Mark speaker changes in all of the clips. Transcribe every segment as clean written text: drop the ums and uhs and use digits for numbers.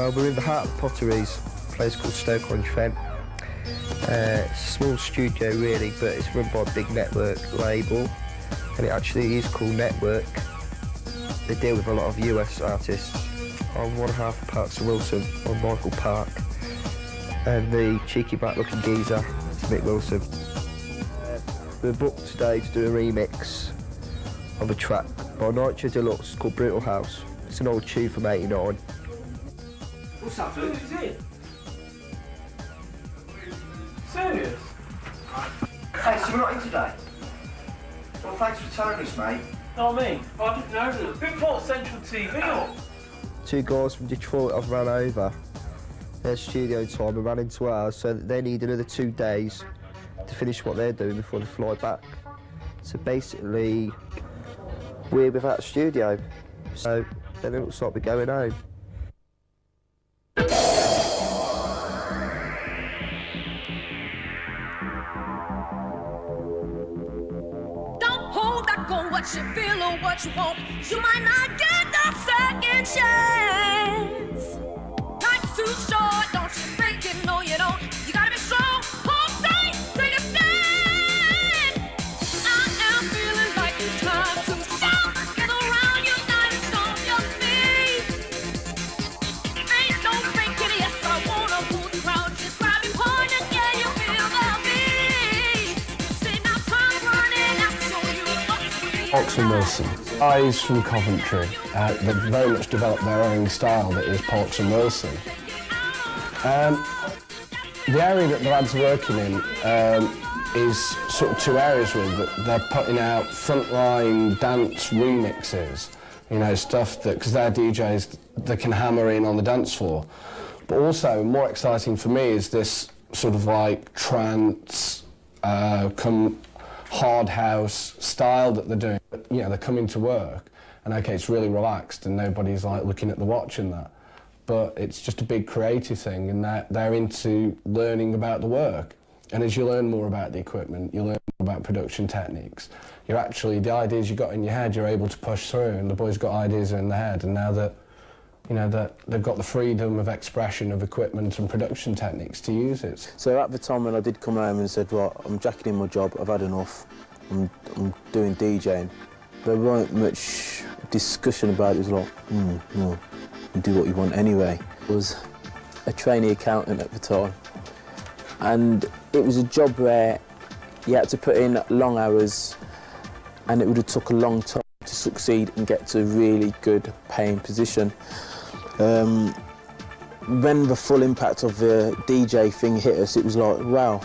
Speaker 1: Well, we're in the heart of the Potteries, a place called Stoke-on-Trent. It's a small studio really, but it's run by a big network label, and it actually is called Network. They deal with a lot of US artists. I'm one half of Parks and Wilson on Michael Park, and the cheeky back-looking geezer is Mick Wilson. We're booked today to do a remix of a track by Nitro Deluxe called Brutal House. It's an old tune from '89.
Speaker 2: What's that, dude? Who's it? Serious?
Speaker 1: Hey, so we're not in today? Well, thanks for telling us, mate.
Speaker 2: No, I mean, I didn't know that. Who brought Central TV on?
Speaker 1: Two guys from Detroit I've run over. Their studio time and ran into ours, so that they need another 2 days to finish what they're doing before they fly back. So basically, we're without a studio. So then it looks like we're going home.
Speaker 3: Don't hold back on what you feel or what you want. You might not get a second chance. Life's too short, don't you think you know you don't? You gotta be strong, hold tight, take a stand. I am feeling like it's time to shout. Get around, united on your feet. Ain't no thinking, yes, I wanna move the crowd. Just grab your point and yeah, you feel the beat. Say now time's running out, so you must be.
Speaker 4: Parks and Wilson. Guys from Coventry, they've very much developed their own style that is Parks and Wilson. The area that the lads are working in is sort of two areas really, that they're putting out frontline dance remixes, you know, stuff that, because they're DJs that can hammer in on the dance floor. But also, more exciting for me is this sort of like trance, come hard house style that they're doing. You know, they're coming to work and okay, it's really relaxed and nobody's like looking at the watch and that. But it's just a big creative thing, and they're into learning about the work. And as you learn more about the equipment, you learn more about production techniques. You're actually, the ideas you got in your head, you're able to push through, and the boys got ideas in their head, and now that, you know, that they've got the freedom of expression of equipment and production techniques to use it.
Speaker 5: So at the time when I did come home and said, right, I'm jacking in my job, I've had enough, I'm doing DJing, there weren't much discussion about it. It was like, no, you do what you want anyway. I was a trainee accountant at the time, and it was a job where you had to put in long hours, and it would have took a long time to succeed and get to a really good paying position. When the full impact of the DJ thing hit us, it was like, wow,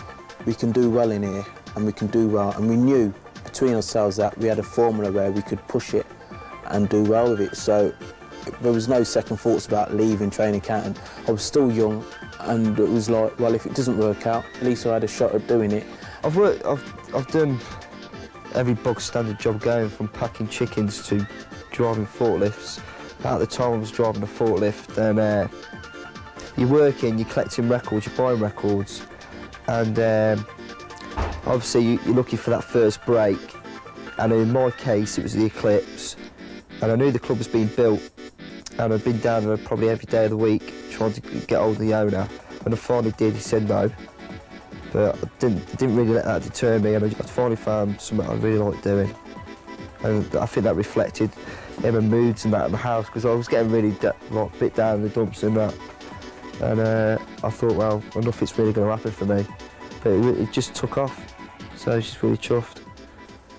Speaker 5: we can do well in here, and we can do well, and we knew between ourselves that we had a formula where we could push it and do well with it. So there was no second thoughts about leaving training accountant. I was still young, and it was like, well, if it doesn't work out, at least I had a shot at doing it.
Speaker 1: I've done every bog standard job going, from packing chickens to driving forklifts. At the time I was driving a forklift, and you're working, you're collecting records, you're buying records, and obviously you're looking for that first break. And in my case, it was the Eclipse, and I knew the club was being built, and I'd been down there probably every day of the week trying to get hold of the owner. When I finally did, he said no. But I didn't really let that deter me, and I finally found something I really liked doing. And I think that reflected in my moods and that in the house, because I was getting really like, a bit down in the dumps and that. And I thought, well, nothing's really going to happen for me. But it just took off, so I was just really chuffed.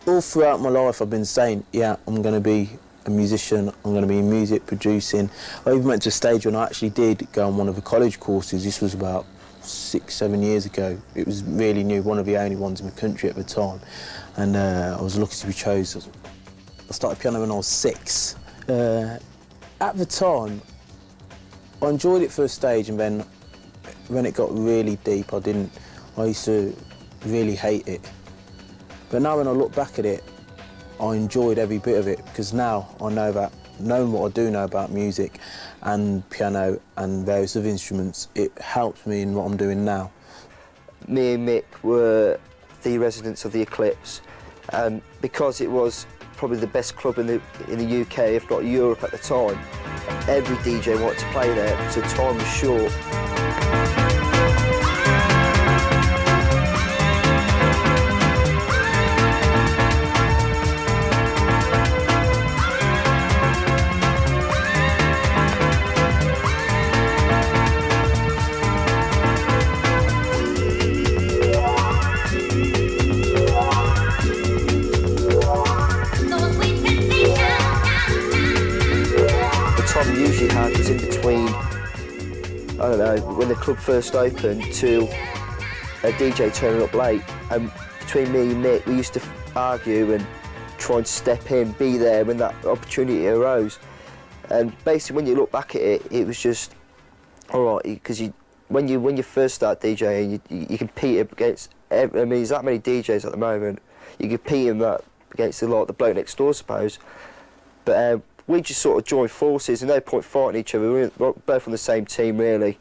Speaker 5: All throughout my life I've been saying, yeah, I'm going to be a musician, I'm going to be in music producing. I even went to a stage when I actually did go on one of the college courses. This was about 6-7 years ago. It was really new, one of the only ones in the country at the time. And I was lucky to be chosen. I started piano when I was 6. At the time, I enjoyed it for a stage, and then when it got really deep, I used to really hate it. But now when I look back at it, I enjoyed every bit of it, because now I know that, knowing what I do know about music and piano and various other instruments, it helps me in what I'm doing now.
Speaker 1: Me and Mick were the residents of the Eclipse, and because it was probably the best club in the UK, if not Europe at the time. Every DJ wanted to play there, so time was short. Usually had was in between, I don't know, when the club first opened to a DJ turning up late, and between me and Nick we used to argue and try and step in, be there when that opportunity arose. And basically when you look back at it, it was just alright, because when you first start DJing you compete against, I mean there's that many DJs at the moment, you compete in that against the bloke next door I suppose, but we just sort of joined forces, and no point fighting each other. We were both on the same team, really.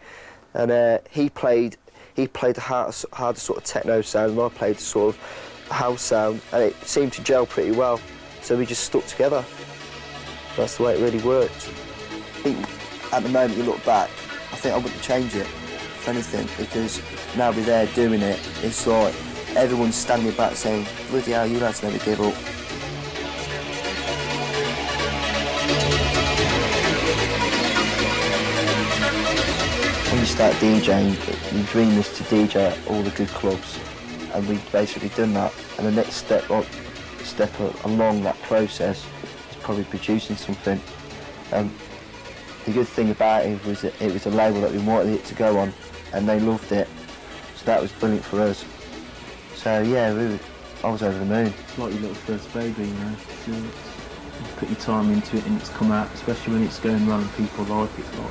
Speaker 1: And he played the harder sort of techno sound, and I played the sort of house sound, and it seemed to gel pretty well. So we just stuck together. That's the way it really worked. I think at the moment you look back, I think I wouldn't change it for anything, because now we're there doing it, it's like everyone's standing back saying, bloody hell, you lads never give up. When you start DJing, your dream is to DJ at all the good clubs, and we've basically done that. And the next step along that process is probably producing something. The good thing about it was that it was a label that we wanted it to go on, and they loved it, so that was brilliant for us. So yeah, I was over the moon.
Speaker 6: It's like your little first baby, you know. You put your time into it and it's come out, especially when it's going well and people like it. It's like,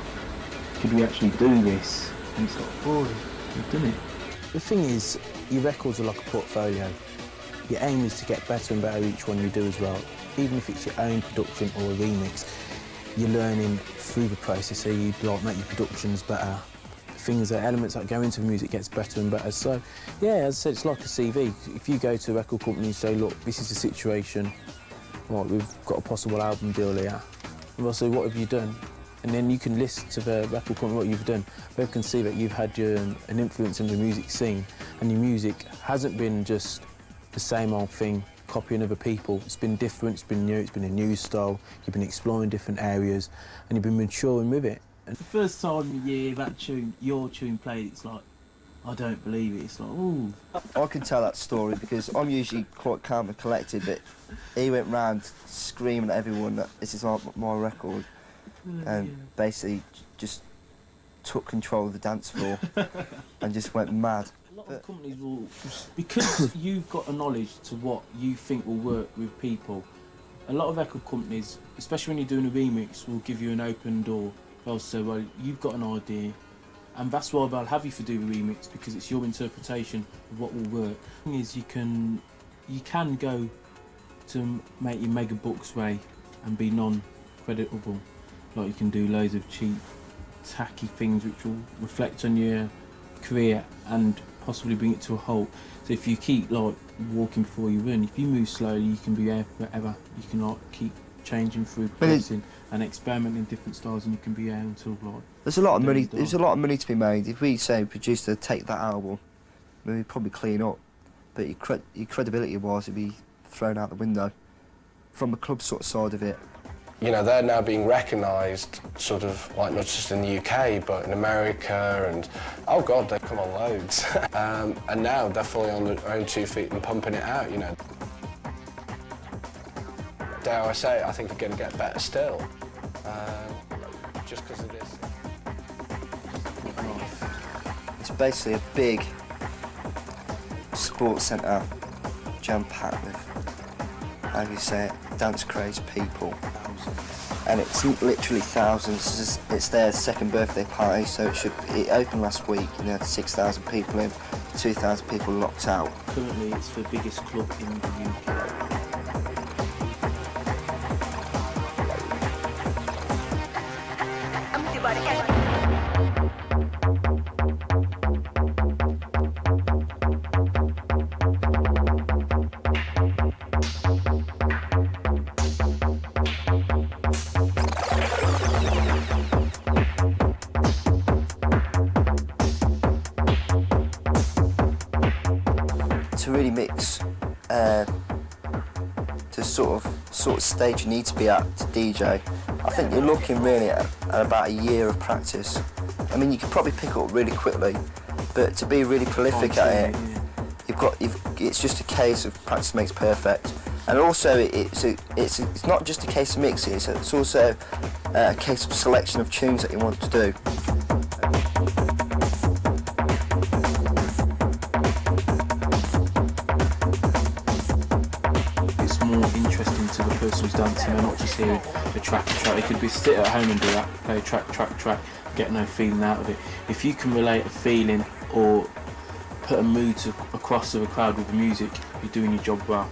Speaker 6: could we actually do this? And it's like, oh, we've done it.
Speaker 5: The thing is, your records are like a portfolio. Your aim is to get better and better each one you do as well. Even if it's your own production or a remix, you're learning through the process, so you like make your productions better. Things, elements that go into the music gets better and better. So, yeah, as I said, it's like a CV. If you go to a record company and say, look, this is the situation, right, we've got a possible album deal here. And they'll say, what have you done? And then you can list to the record company what you've done. They can see that you've had an influence in the music scene, and your music hasn't been just the same old thing, copying other people. It's been different, it's been new, it's been a new style. You've been exploring different areas, and you've been maturing with it.
Speaker 6: And the first time you hear that tune, your tune played, it's like, I don't believe it. It's like, ooh.
Speaker 1: I can tell that story because I'm usually quite calm and collected, but he went round screaming at everyone that this is my record, and basically just took control of the dance floor and just went mad.
Speaker 6: A lot of companies will, because you've got a knowledge to what you think will work with people, a lot of record companies, especially when you're doing a remix, will give you an open door. They'll say, well, you've got an idea, and that's why they'll have you for do a remix, because it's your interpretation of what will work. The thing is, you can go to make your mega bucks way and be non-creditable. Like you can do loads of cheap, tacky things which will reflect on your career and possibly bring it to a halt. So if you keep like walking before you run, if you move slowly, you can be there forever. You can like keep changing through producing and experimenting in different styles, and you can be there until like.
Speaker 1: There's a lot of money. There's a lot of money to be made. If we say producer take that album, we'd probably clean up, but your credibility-wise would be thrown out the window. From the club sort of side of it.
Speaker 4: You know, they're now being recognised, sort of, like, not just in the UK, but in America, and, oh God, they've come on loads. And now they're fully on their own 2 feet and pumping it out, you know. Dare I say, I think they're going to get better still, just because of this.
Speaker 1: It's basically a big sports centre, jam-packed with, how do you say it, dance-crazed people. And it's literally thousands. It's their second birthday party, so it opened last week, and they had 6,000 people in, 2,000 people locked out.
Speaker 6: Currently, it's the biggest club in the UK.
Speaker 1: the sort of stage you need to be at to DJ, I think you're looking really at about a year of practice. I mean, you can probably pick it up really quickly, but to be really prolific at it, it's just a case of practice makes perfect. And also, it's not just a case of mixing, it's also a case of selection of tunes that you want to do.
Speaker 6: It's more interesting to the person who's dancing, they're not just hearing a track. They could be sit at home and do that, play track, get no feeling out of it. If you can relate a feeling or put a mood across to the crowd with the music, you're doing your job well.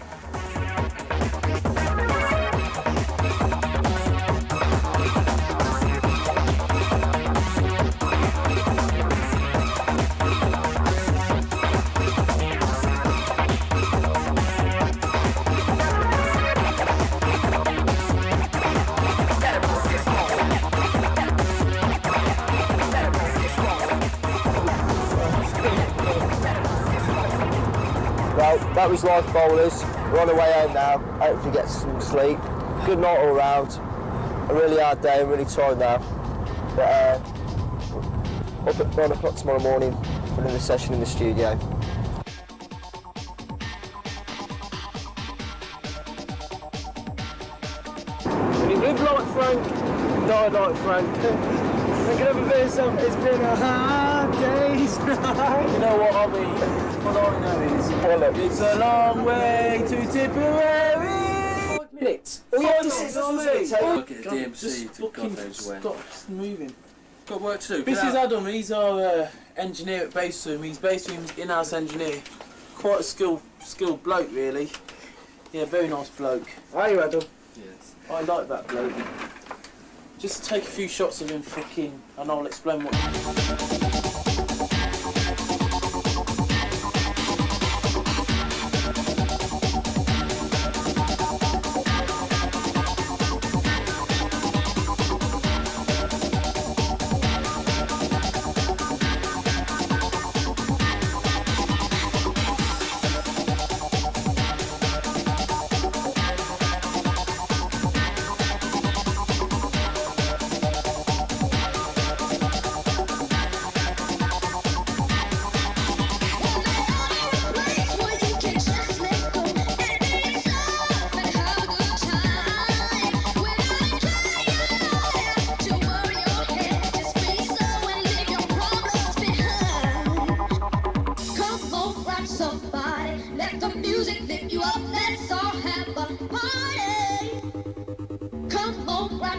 Speaker 1: Well, that was Life Bowlers. We're on the way home now. Hopefully get some sleep. Good night all round. A really hard day, I'm really tired now. But up at 9 o'clock tomorrow morning for another session in the studio.
Speaker 7: When you live like Frank, die like Frank. We can have a bit of something. It's been a hard day's night. You know what I mean? What I know is, it's a long way to Tipperary. 5 minutes. All you have to sit on me.
Speaker 2: Look at the DMC to God
Speaker 6: Fucking
Speaker 2: knows when.
Speaker 6: stop moving.
Speaker 2: Got work to do.
Speaker 6: This
Speaker 2: Get
Speaker 6: is
Speaker 2: out.
Speaker 6: Adam, he's our engineer at Bassroom. He's Bassroom's in-house engineer. Quite a skilled bloke, really. Yeah, very nice bloke.
Speaker 7: Are you, Adam?
Speaker 2: Yes.
Speaker 6: I like that bloke. Just take a few shots of him fucking, and I'll explain what.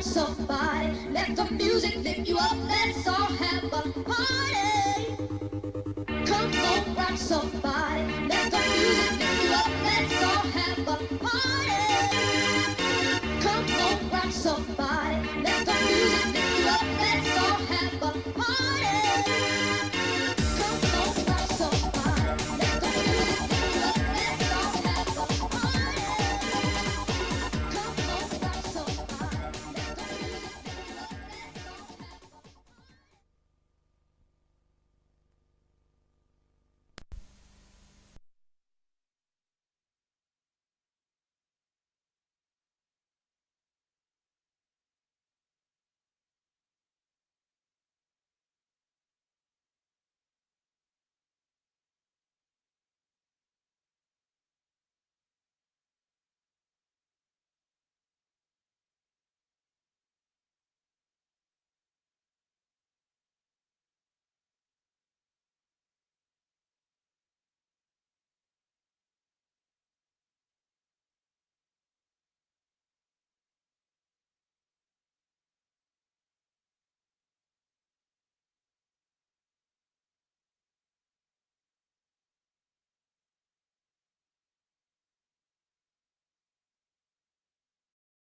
Speaker 3: Somebody, let the music lift you up, let's all have a party. Come on, rock somebody.